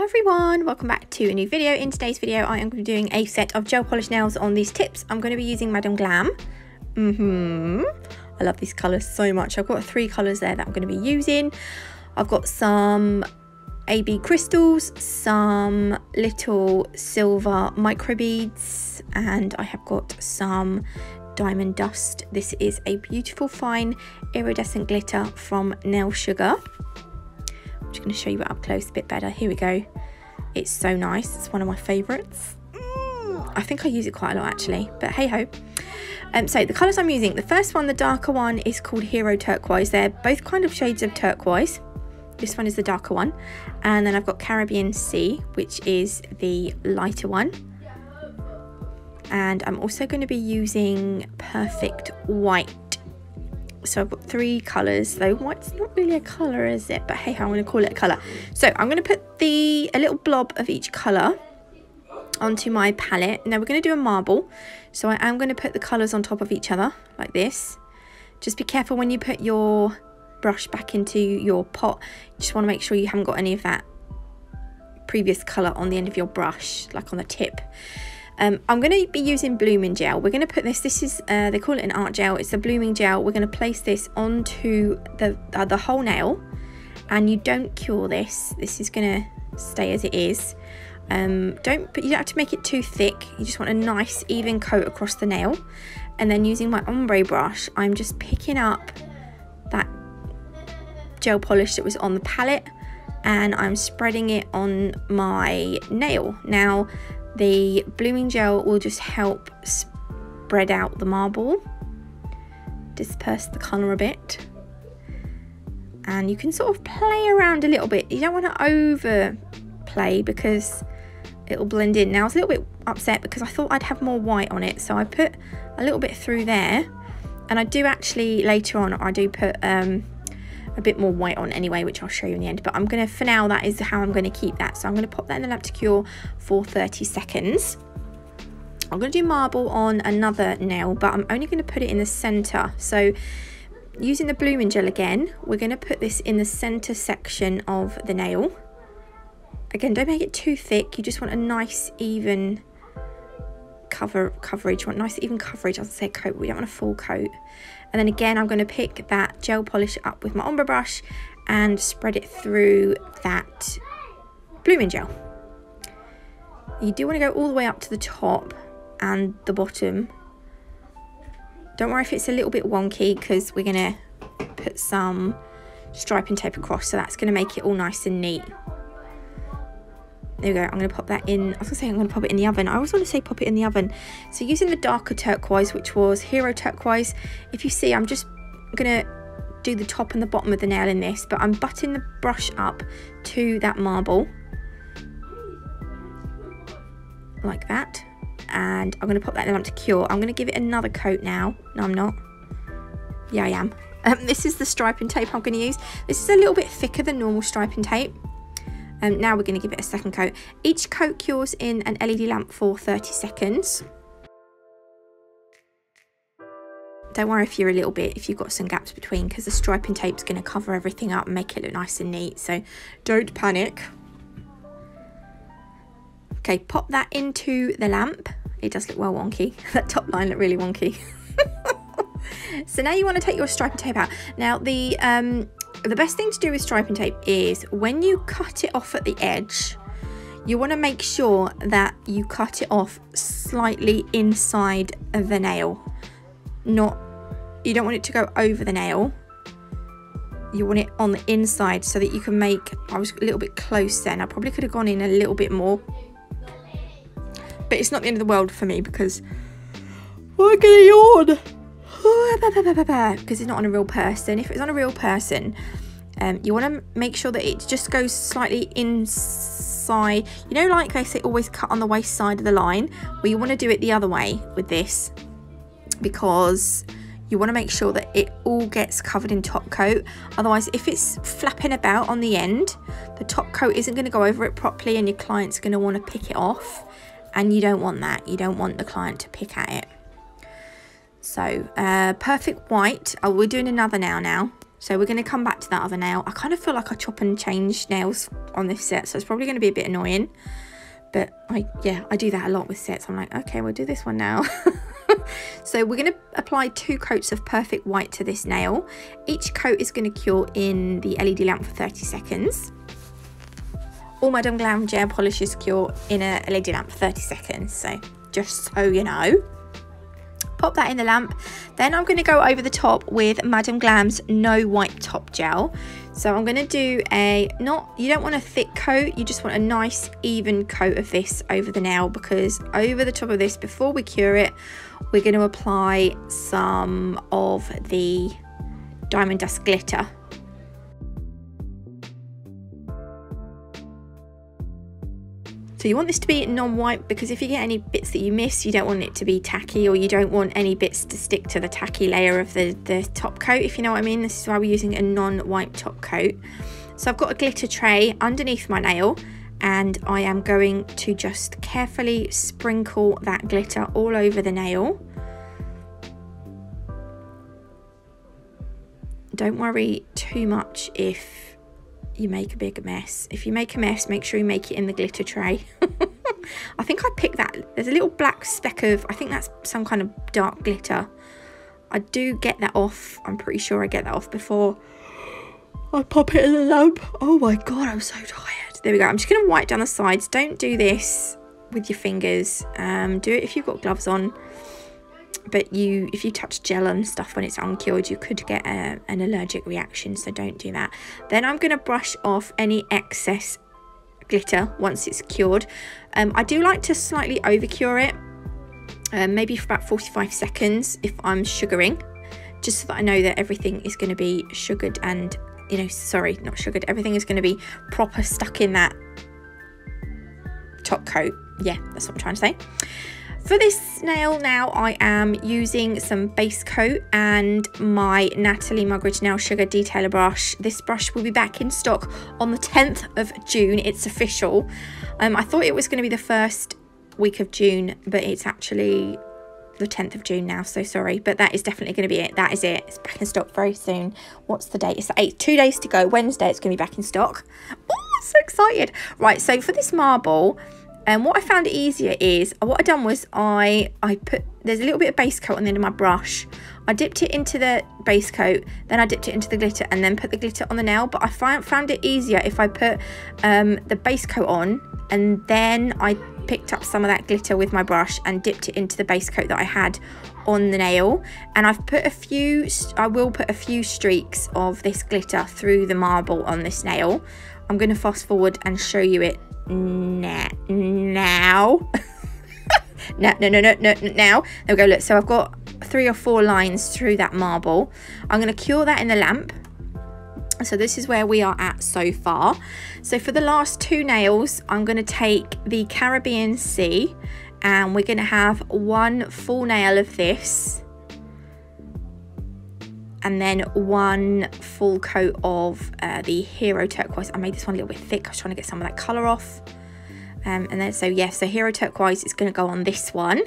everyone, welcome back to a new video. In today's video I am going to be doing a set of gel polish nails on these tips. I'm going to be using Madam Glam. I love these colours so much. I've got 3 colours there that I'm going to be using. I've got some AB crystals, some little silver micro beads, and I have got some diamond dust. This is a beautiful fine iridescent glitter from Nail Sugar. I'm just going to show you it up close a bit better. Here we go. It's so nice. It's one of my favourites. I think I use it quite a lot actually, but hey ho. So the colours I'm using, the first one, the darker one, is called Hero Turquoise. They're both kind of shades of turquoise. This one is the darker one, and then I've got Caribbean Sea, which is the lighter one. And I'm also going to be using Perfect White. So I've got 3 colours, though white's not really a colour, is it? But hey, I'm going to call it a colour. So I'm going to put a little blob of each colour onto my palette. Now we're going to do a marble, so I am going to put the colours on top of each other like this. Just be careful when you put your brush back into your pot. You just want to make sure you haven't got any of that previous colour on the end of your brush, like on the tip. I'm going to be using blooming gel. We're going to put this is they call it an art gel. It's a blooming gel. We're going to place this onto the whole nail, and you don't cure this. This is going to stay as it is. You don't have to make it too thick. You just want a nice even coat across the nail. And then using my ombre brush, I'm just picking up that gel polish that was on the palette, and I'm spreading it on my nail. Now the blooming gel will just help spread out the marble, disperse the colour a bit, and you can sort of play around a little bit. You don't want to overplay because it'll blend in. Now I was a little bit upset because I thought I'd have more white on it, so I put a little bit through there, and I do actually later on I do put a bit more white on anyway, which I'll show you in the end. But I'm going to, for now, that is how I'm going to keep that. So I'm going to pop that in the lamp to cure for 30 seconds. I'm going to do marble on another nail, but I'm only going to put it in the centre. So using the blooming gel again, we're going to put this in the centre section of the nail. Again, don't make it too thick. You just want a nice even coverage. You want nice even coverage. I was going to say coat, we don't want a full coat. And then again, I'm going to pick that gel polish up with my ombre brush and spread it through that blooming gel. You do want to go all the way up to the top and the bottom. Don't worry if it's a little bit wonky, because we're going to put some striping tape across, so that's going to make it all nice and neat. There we go. I'm going to pop that in. I was going to say I'm going to pop it in the oven. I always want to say pop it in the oven. So using the darker turquoise, which was Hero Turquoise, if you see, I'm just going to do the top and the bottom of the nail in this, but I'm butting the brush up to that marble like that, and I'm going to pop that in the lamp to cure. I'm going to give it another coat now. No, I'm not. Yeah, I am. This is the striping tape I'm going to use. This is a little bit thicker than normal striping tape. Now we're going to give it a second coat. Each coat cures in an LED lamp for 30 seconds. Don't worry if you've got some gaps between, because the striping tape's going to cover everything up and make it look nice and neat, so don't panic. Okay, pop that into the lamp. It does look well wonky. That top line looked really wonky. So now you want to take your striping tape out. Now the best thing to do with striping tape is when you cut it off at the edge, you want to make sure that you cut it off slightly inside of the nail. You don't want it to go over the nail. You want it on the inside so that you can make, I was a little bit close then. I probably could have gone in a little bit more. But it's not the end of the world for me because I'm gonna yawn. Because it's not on a real person. If it's on a real person, you want to make sure that it just goes slightly inside. You know, like they say, always cut on the waist side of the line. Well, you want to do it the other way with this, because you want to make sure that it all gets covered in top coat. Otherwise, if it's flapping about on the end, the top coat isn't going to go over it properly, and your client's going to want to pick it off, and you don't want that. You don't want the client to pick at it. So Perfect White, we're doing another now. So we're going to come back to that other nail. I kind of feel like I chop and change nails on this set, so it's probably going to be a bit annoying. But I do that a lot with sets. I'm like, okay, we'll do this one now. So we're going to apply 2 coats of Perfect White to this nail. Each coat is going to cure in the LED lamp for 30 seconds. All Madam Glam gel polishes cure in a LED lamp for 30 seconds. So just so you know. Pop that in the lamp. Then I'm going to go over the top with Madam Glam's No Wipe Top Gel. So I'm going to do you don't want a thick coat, you just want a nice even coat of this over the nail, because over the top of this, before we cure it, we're going to apply some of the Diamond Dust glitter. So you want this to be non-wipe, because if you get any bits that you miss, you don't want it to be tacky, or you don't want any bits to stick to the tacky layer of the top coat, if you know what I mean. This is why we're using a non-wipe top coat. So I've got a glitter tray underneath my nail, and I am going to just carefully sprinkle that glitter all over the nail. Don't worry too much if you make a big mess. If you make a mess, make sure you make it in the glitter tray. I think I picked that. There's a little black speck of, I think that's some kind of dark glitter. I do get that off. I'm pretty sure I get that off before I pop it in the lamp. Oh my god, I'm so tired. There we go. I'm just going to wipe down the sides. Don't do this with your fingers. Do it if you've got gloves on. But if you touch gel and stuff when it's uncured, you could get an allergic reaction, so don't do that. Then I'm going to brush off any excess glitter once it's cured. I do like to slightly over cure it, maybe for about 45 seconds if I'm sugaring, just so that I know that everything is going to be sugared and, sorry, not sugared, everything is going to be proper stuck in that top coat. Yeah, that's what I'm trying to say. For this nail now, I am using some base coat and my Natalie Mugridge Nail Sugar Detailer brush. This brush will be back in stock on the 10th of June. It's official. I thought it was going to be the first week of June, but it's actually the 10th of June now, so sorry. But that is definitely going to be it. That is it. It's back in stock very soon. What's the date? It's 2 days to go. Wednesday it's going to be back in stock. Oh, I'm so excited. Right, so for this marble, and what I found easier is, what I done was I put, there's a little bit of base coat on the end of my brush. I dipped it into the base coat, then I dipped it into the glitter, and then put the glitter on the nail. But I found it easier if I put the base coat on, and then I picked up some of that glitter with my brush and dipped it into the base coat that I had on the nail. And I will put a few streaks of this glitter through the marble on this nail. I'm going to fast forward and show you it now. Now. There we go. Look, so I've got 3 or 4 lines through that marble. I'm going to cure that in the lamp. So this is where we are at so far. So for the last 2 nails, I'm going to take the Caribbean Sea, and we're going to have 1 full nail of this, and then 1 full coat of the Hero Turquoise. I made this one a little bit thick. I was trying to get some of that colour off. And then, so Hero Turquoise is going to go on this one.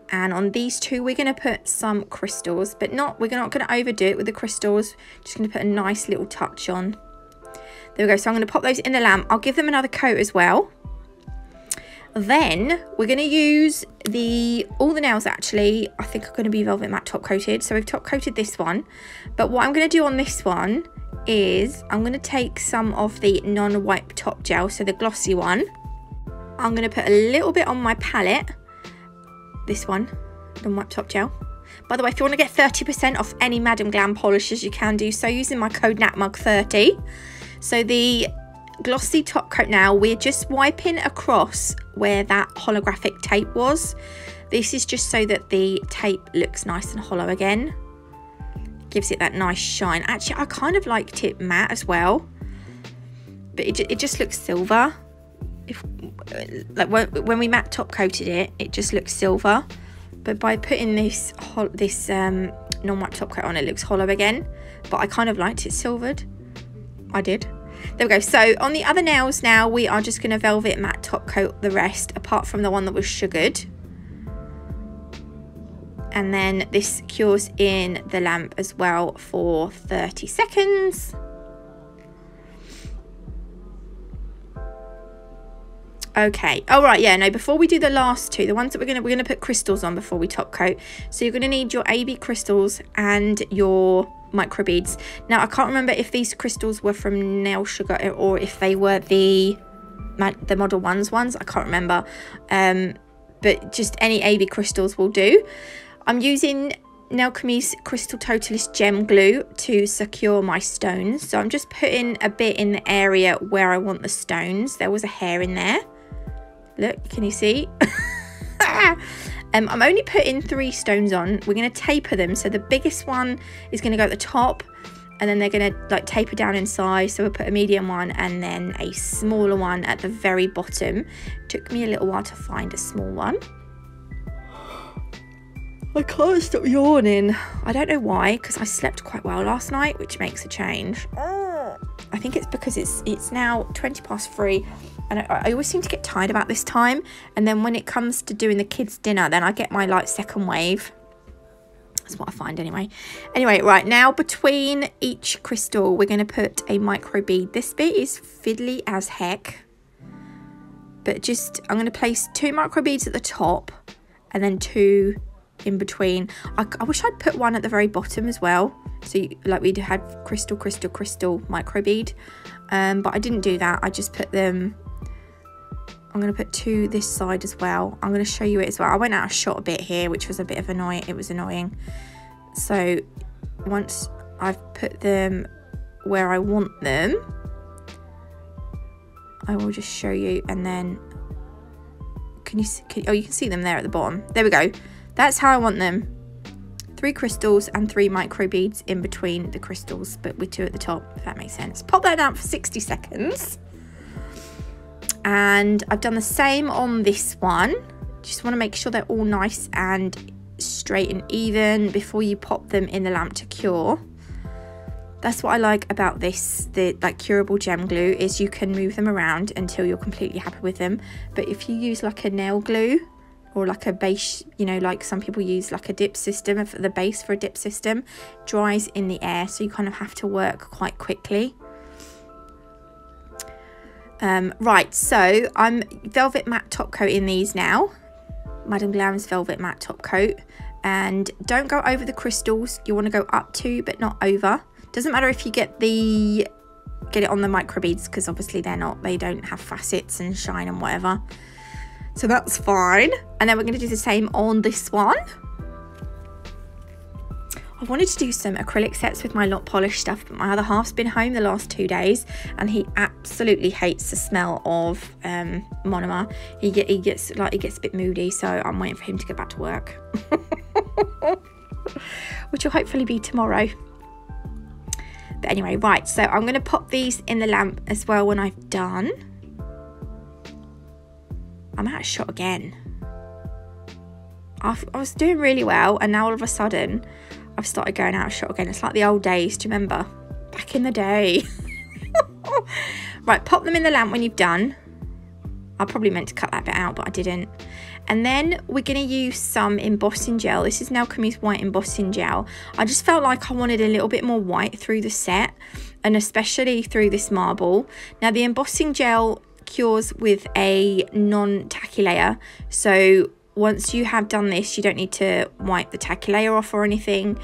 And on these 2, we're going to put some crystals, but we're not going to overdo it with the crystals. Just going to put a nice little touch on. There we go. So I'm going to pop those in the lamp. I'll give them another coat as well. Then we're going to use all the nails actually, I think are going to be Velvet Matte top coated. So we've top coated this one. But what I'm going to do on this one is I'm going to take some of the non-wipe top gel, so the glossy one. I'm going to put a little bit on my palette. This one, non-wipe top gel. By the way, if you want to get 30% off any Madam Glam polishes, you can do so using my code NatMug30. So the glossy top coat now, we're just wiping across where that holographic tape was. This is just so that the tape looks nice and hollow again. Gives it that nice shine. Actually, I kind of liked it matte as well, but it just looks silver. Like when we matte top coated it, it just looks silver, but by putting this non-wipe top coat on, it looks hollow again. But I kind of liked it silvered. I did. There we go. So on the other nails now, we are just going to Velvet Matte top coat the rest, apart from the one that was sugared. And then this cures in the lamp as well for 30 seconds. Okay, all right, yeah, no, before we do the last two, the ones that we're gonna put crystals on before we top coat. So you're gonna need your AB crystals and your microbeads. Now, I can't remember if these crystals were from Nail Sugar or if they were the Model 1's ones. I can't remember, but just any AB crystals will do. I'm using Nailchemy's Crystal Totalist Gem Glue to secure my stones. So I'm just putting a bit in the area where I want the stones. There was a hair in there. Look, can you see? I'm only putting 3 stones on. We're going to taper them. So the biggest one is going to go at the top, and then they're going to like taper down in size. So we'll put a medium one and then a smaller one at the very bottom. Took me a little while to find a small one. I can't stop yawning. I don't know why, because I slept quite well last night, which makes a change. I think it's because it's now 3:20, and I always seem to get tired about this time. And then when it comes to doing the kids' dinner, then I get my like second wave. That's what I find anyway. Anyway, right, now between each crystal, we're going to put a micro bead. This bit is fiddly as heck, but just I'm going to place 2 micro beads at the top and then 2 in between. I wish I'd put one at the very bottom as well, so like we'd had crystal micro bead, but I didn't do that. I just put them. I'm going to put 2 this side as well. I'm going to show you it as well. I went out of shot a bit here, which was a bit of annoying. It was annoying. So once I've put them where I want them, I will just show you. And then can you see, oh, you can see them there at the bottom. There we go. That's how I want them. 3 crystals and 3 micro beads in between the crystals, but with 2 at the top, if that makes sense. Pop that down for 60 seconds. And I've done the same on this one. Just want to make sure they're all nice and straight and even before you pop them in the lamp to cure. That's what I like about this, the like curable gem glue, is you can move them around until you're completely happy with them. But if you use like a nail glue or like a base, you know, like some people use like a dip system, for the base for a dip system, dries in the air, so you kind of have to work quite quickly. Right, so I'm velvet matte top coating these now. Madame Glam's velvet matte top coat. And don't go over the crystals. You want to go up to, but not over. Doesn't matter if you get it on the micro beads, because obviously they don't have facets and shine and whatever. So that's fine. And then we're going to do the same on this one. I wanted to do some acrylic sets with my Lot Polish stuff, but my other half's been home the last 2 days and he absolutely hates the smell of monomer. He gets a bit moody, so I'm waiting for him to get back to work. Which will hopefully be tomorrow. But anyway, right, so I'm going to pop these in the lamp as well when I've done. I'm out of shot again. I was doing really well, and now all of a sudden I've started going out of shot again. It's like the old days, do you remember? Back in the day. Right, pop them in the lamp when you've done. I probably meant to cut that bit out, but I didn't. And then we're going to use some embossing gel. This is Nailchemy's white embossing gel. I just felt like I wanted a little bit more white through the set, and especially through this marble. Now, the embossing gel cures with a non-tacky layer, so once you have done this, you don't need to wipe the tacky layer off or anything.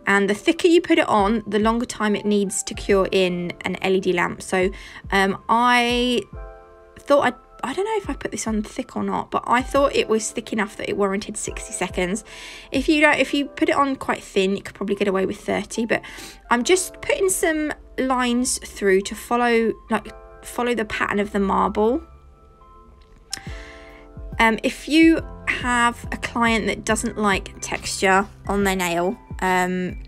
And the thicker you put it on, the longer time it needs to cure in an LED lamp. So I thought I don't know if I put this on thick or not, but I thought it was thick enough that it warranted 60 seconds. If you put it on quite thin, you could probably get away with 30. But I'm just putting some lines through to follow the pattern of the marble. If you have a client that doesn't like texture on their nail,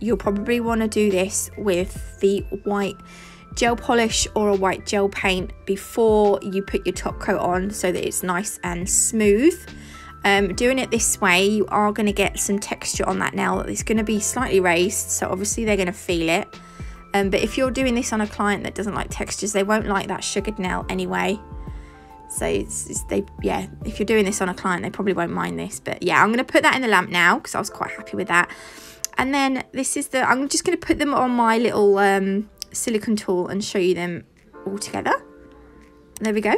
you'll probably want to do this with the white gel polish or a white gel paint before you put your top coat on, so that it's nice and smooth. Doing it this way, you are going to get some texture on that nail. It's going to be slightly raised, so obviously they're going to feel it. But if you're doing this on a client that doesn't like textures, they won't like that sugared nail anyway. So yeah, if you're doing this on a client, they probably won't mind this. But yeah, I'm going to put that in the lamp now because I was quite happy with that. And then this is I'm just going to put them on my little silicone tool and show you them all together. There we go.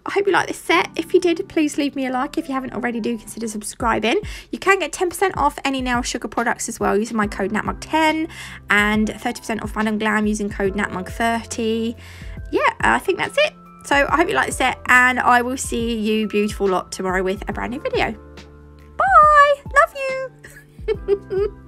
I hope you like this set. If you did, please leave me a like. If you haven't already, do consider subscribing. You can get 10% off any Nail Sugar products as well using my code NatMug10, and 30% off Madam Glam using code NatMug30. Yeah, I think that's it. So I hope you like the set, and I will see you beautiful lot tomorrow with a brand new video. Bye! Love you!